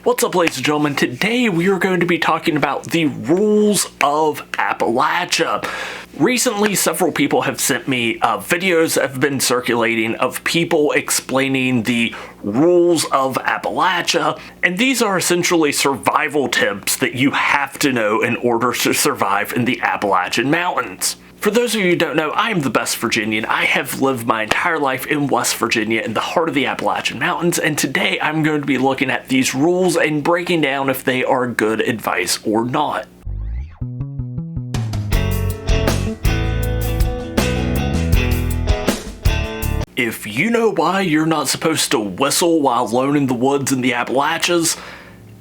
What's up, ladies and gentlemen? Today we are going to be talking about the rules of Appalachia. Recently, several people have sent me videos that have been circulating of people explaining the rules of Appalachia, and these are essentially survival tips that you have to know in order to survive in the Appalachian Mountains. For those of you who don't know, I am the best Virginian. I have lived my entire life in West Virginia in the heart of the Appalachian Mountains, and today I'm going to be looking at these rules and breaking down if they are good advice or not. If you know why you're not supposed to whistle while alone in the woods in the Appalachians,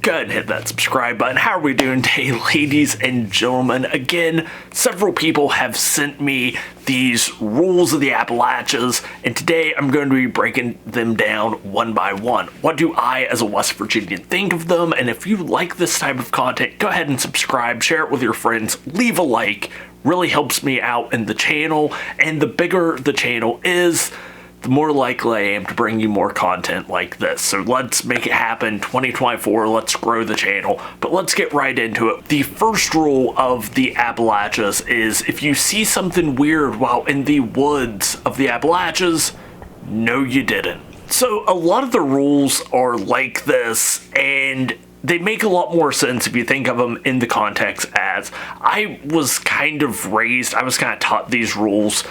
go ahead and hit that subscribe button. How are we doing today, ladies and gentlemen? Again, several people have sent me these rules of the Appalachians, and today I'm going to be breaking them down one by one. What do I, as a West Virginian, think of them? And if you like this type of content, go ahead and subscribe, share it with your friends, leave a like. Really helps me out in the channel, and the bigger the channel is, the more likely I am to bring you more content like this. So let's make it happen. 2024, let's grow the channel. But let's get right into it. The first rule of the Appalachians is if you see something weird while in the woods of the Appalachians, no you didn't. So a lot of the rules are like this, and they make a lot more sense if you think of them in the context as I was kind of raised, I was kind of taught these rules.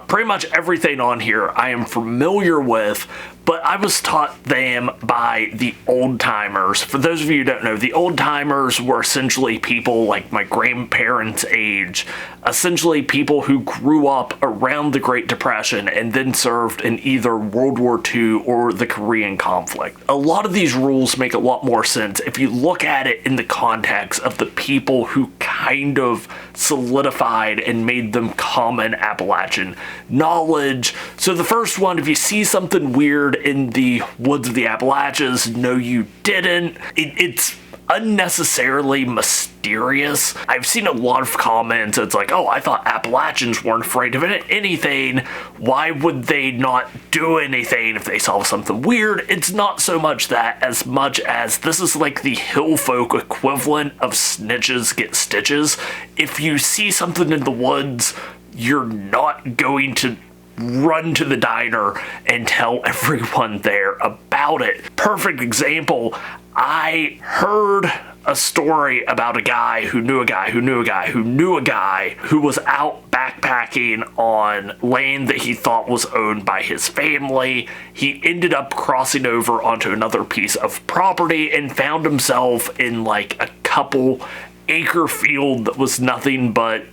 Pretty much everything on here I am familiar with, but I was taught them by the old-timers. For those of you who don't know, the old-timers were essentially people like my grandparents' age, essentially people who grew up around the Great Depression and then served in either World War II or the Korean conflict. A lot of these rules make a lot more sense if you look at it in the context of the people who kind of solidified and made them common Appalachian knowledge. So the first one, if you see something weird in the woods of the Appalachians, no you didn't. It's unnecessarily mysterious. I've seen a lot of comments, it's like, oh, I thought Appalachians weren't afraid of anything. Why would they not do anything if they saw something weird? It's not so much that as much as this is like the hill folk equivalent of snitches get stitches. If you see something in the woods, you're not going to run to the diner and tell everyone there about it. Perfect example, I heard a story about a guy who knew a guy who knew a guy who knew a guy who was out backpacking on land that he thought was owned by his family. He ended up crossing over onto another piece of property and found himself in like a couple acre field that was nothing but,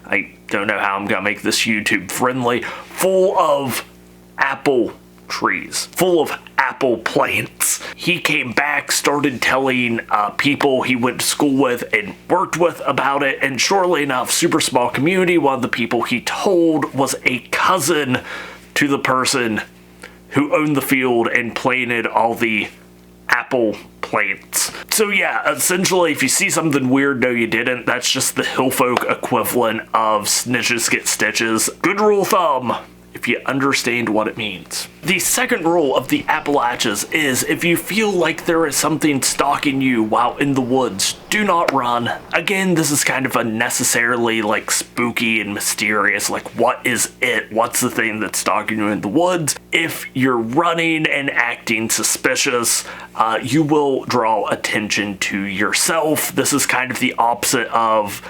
I don't know how I'm gonna make this YouTube friendly, full of apple trees, full of apple plants. He came back, started telling people he went to school with and worked with about it, and surely enough, super small community, one of the people he told was a cousin to the person who owned the field and planted all the apple plants. So yeah, essentially if you see something weird, no you didn't, that's just the hill folk equivalent of snitches get stitches. Good rule of thumb if you understand what it means. The second rule of the Appalachians is if you feel like there is something stalking you while in the woods, do not run. Again, this is kind of unnecessarily like spooky and mysterious, like what is it? What's the thing that's stalking you in the woods? If you're running and acting suspicious, you will draw attention to yourself. This is kind of the opposite of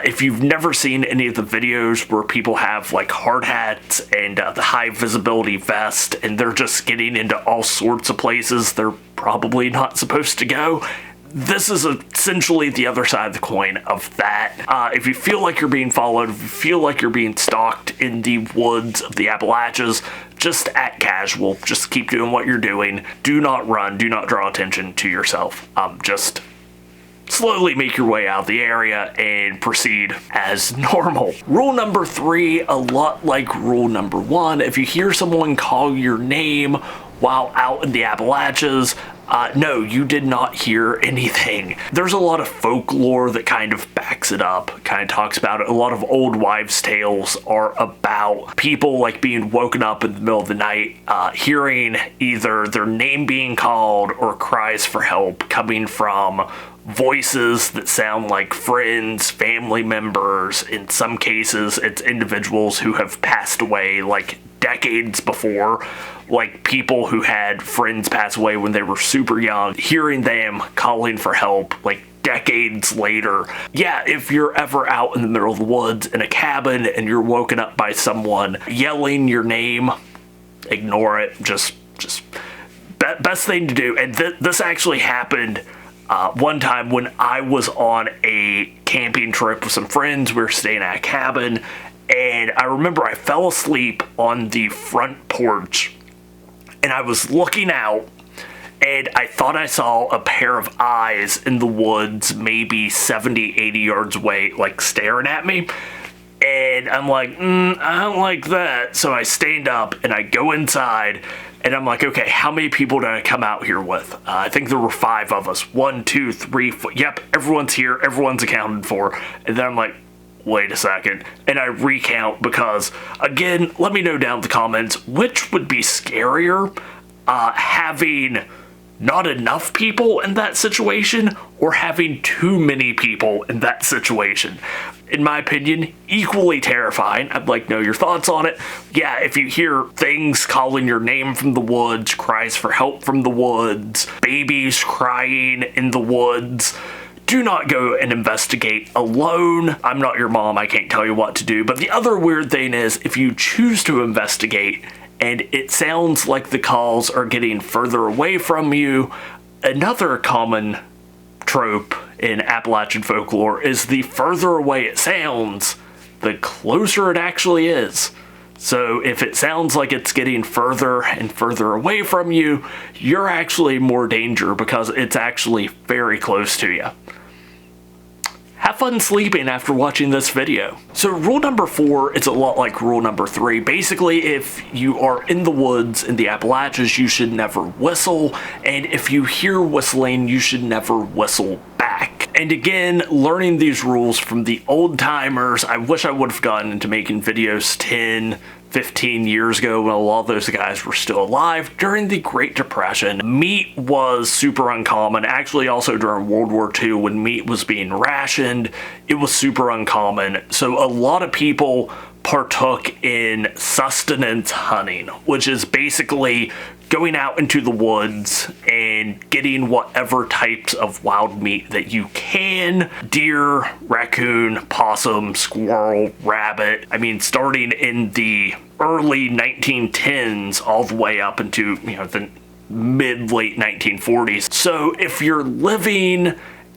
if you've never seen any of the videos where people have like hard hats and the high visibility vest and they're just getting into all sorts of places they're probably not supposed to go, this is essentially the other side of the coin of that. If you feel like you're being followed, if you feel like you're being stalked in the woods of the Appalachians, just act casual. Just keep doing what you're doing. Do not run. Do not draw attention to yourself. Just slowly make your way out of the area and proceed as normal. Rule number 3, a lot like rule number 1, if you hear someone call your name while out in the Appalachians, No, you did not hear anything. There's a lot of folklore that kind of backs it up, kind of talks about it. A lot of old wives' tales are about people like being woken up in the middle of the night, hearing either their name being called or cries for help coming from voices that sound like friends, family members. In some cases, it's individuals who have passed away like decades before, like people who had friends pass away when they were super young, hearing them calling for help like decades later. Yeah, if you're ever out in the middle of the woods in a cabin and you're woken up by someone yelling your name, ignore it. Just best thing to do. And this actually happened one time when I was on a camping trip with some friends. We were staying at a cabin, and I remember I fell asleep on the front porch, and I was looking out, and I thought I saw a pair of eyes in the woods, maybe 70, 80 yards away, like staring at me. And I'm like, I don't like that. So I stand up and I go inside, and I'm like, okay, how many people did I come out here with? I think there were 5 of us. 1, 2, 3, 4. Yep, everyone's here. Everyone's accounted for. And then I'm like, wait a second. And I recount because, again, let me know down in the comments, which would be scarier, having not enough people in that situation or having too many people in that situation. In my opinion, equally terrifying. I'd like to know your thoughts on it. Yeah, if you hear things calling your name from the woods, cries for help from the woods, babies crying in the woods, do not go and investigate alone. I'm not your mom, I can't tell you what to do. But the other weird thing is, if you choose to investigate and it sounds like the calls are getting further away from you, another common trope in Appalachian folklore is the further away it sounds, the closer it actually is. So if it sounds like it's getting further and further away from you, you're actually in more danger because it's actually very close to you. Have fun sleeping after watching this video. So rule number 4 is a lot like rule number 3. Basically, if you are in the woods in the Appalachians, you should never whistle. And if you hear whistling, you should never whistle back. And again, learning these rules from the old timers, I wish I would have gotten into making videos 10, 15 years ago when a lot of those guys were still alive. During the Great Depression, meat was super uncommon. Actually, also during World War II, when meat was being rationed, it was super uncommon. So a lot of people partook in sustenance hunting, which is basically going out into the woods and getting whatever types of wild meat that you can. Deer, raccoon, possum, squirrel, rabbit. I mean, starting in the early 1910s all the way up into, the mid-late 1940s. So if you're living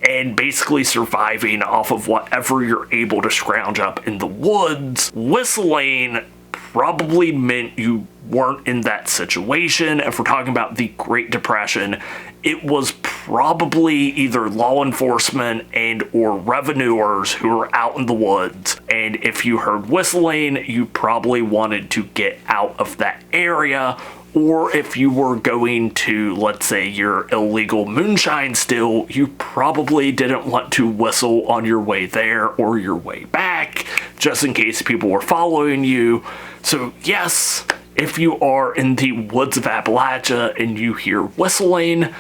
and basically surviving off of whatever you're able to scrounge up in the woods, whistling probably meant you weren't in that situation. If we're talking about the Great Depression, it was probably either law enforcement and or revenuers who were out in the woods. And if you heard whistling, you probably wanted to get out of that area. Or if you were going to, let's say, your illegal moonshine still, you probably didn't want to whistle on your way there or your way back, just in case people were following you. So yes, if you are in the woods of Appalachia and you hear whistling,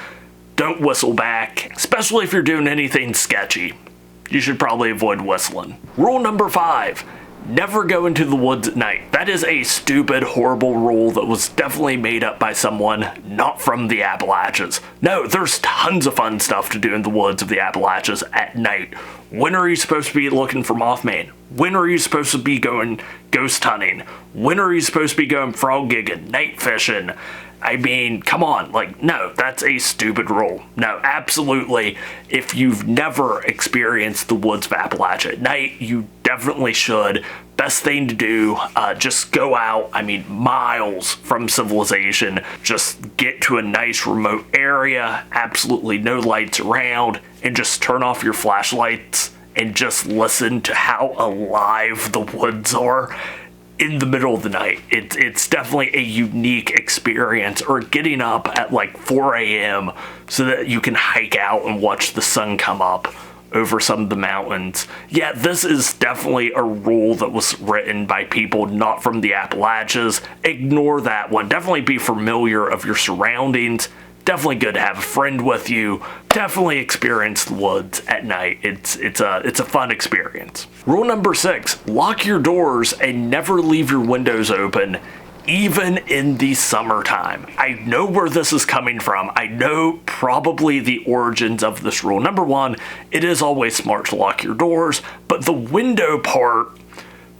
don't whistle back, especially if you're doing anything sketchy. You should probably avoid whistling. Rule number 5. Never go into the woods at night. That is a stupid, horrible rule that was definitely made up by someone not from the Appalachians. No, there's tons of fun stuff to do in the woods of the Appalachians at night. When are you supposed to be looking for Mothman? When are you supposed to be going ghost hunting? When are you supposed to be going frog gigging, night fishing? I mean, come on, no, that's a stupid rule. No, absolutely, if you've never experienced the woods of Appalachia at night, you definitely should. Best thing to do, just go out, miles from civilization, just get to a nice remote area, absolutely no lights around, and just turn off your flashlights and just listen to how alive the woods are. in the middle of the night. It's definitely a unique experience, or getting up at like 4 a.m. so that you can hike out and watch the sun come up over some of the mountains. Yeah, this is definitely a rule that was written by people not from the Appalachians. Ignore that one. Definitely be familiar of your surroundings. Definitely good to have a friend with you. Definitely experience the woods at night. It's a fun experience. Rule number 6, lock your doors and never leave your windows open, even in the summertime. I know where this is coming from. I know probably the origins of this rule. Number 1, it is always smart to lock your doors, but the window part,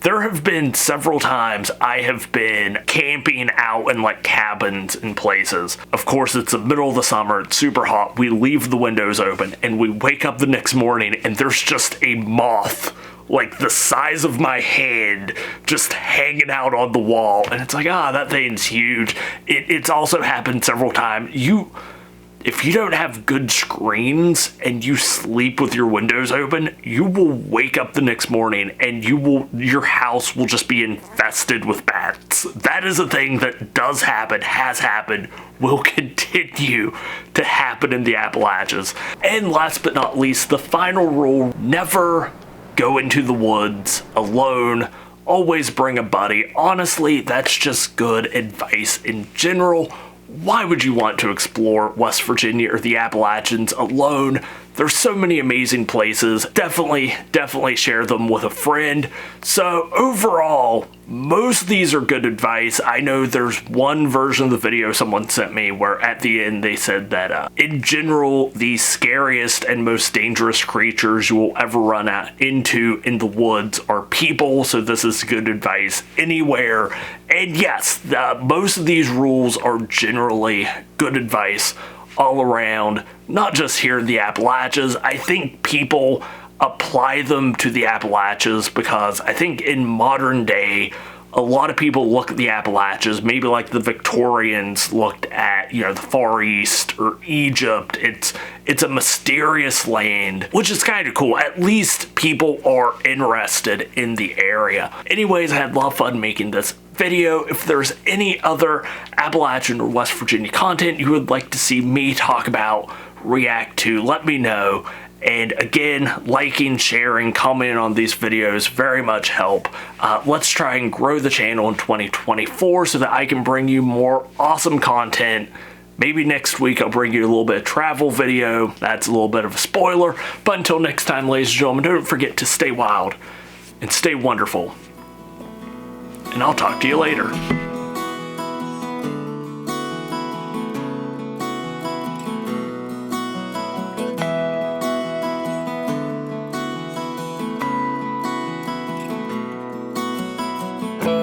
there have been several times I have been camping out in like cabins and places. Of course, it's the middle of the summer, it's super hot, we leave the windows open, and we wake up the next morning and there's just a moth like the size of my hand just hanging out on the wall, and it's like, that thing's huge. It's also happened several times. If you don't have good screens and you sleep with your windows open, you will wake up the next morning and your house will just be infested with bats. That is a thing that does happen, has happened, will continue to happen in the Appalachians. And last but not least, the final rule: never go into the woods alone. Always bring a buddy. Honestly, that's just good advice in general. Why would you want to explore West Virginia or the Appalachians alone? There's so many amazing places. Definitely share them with a friend. So overall, most of these are good advice. I know there's one version of the video someone sent me where at the end they said that in general, the scariest and most dangerous creatures you will ever run into in the woods are people. So this is good advice anywhere. And yes, most of these rules are generally good advice all around, not just here in the Appalachians. I think people apply them to the Appalachians because I think in modern day, a lot of people look at the Appalachians, maybe like the Victorians looked at, the Far East or Egypt. It's a mysterious land, which is kind of cool. At least people are interested in the area. Anyways, I had a lot of fun making this video. If there's any other Appalachian or West Virginia content you would like to see me talk about, react to, let me know. And again, liking, sharing, commenting on these videos very much help. Let's try and grow the channel in 2024 so that I can bring you more awesome content. Maybe next week I'll bring you a little bit of travel video. That's a little bit of a spoiler. But until next time, ladies and gentlemen, don't forget to stay wild and stay wonderful. And I'll talk to you later.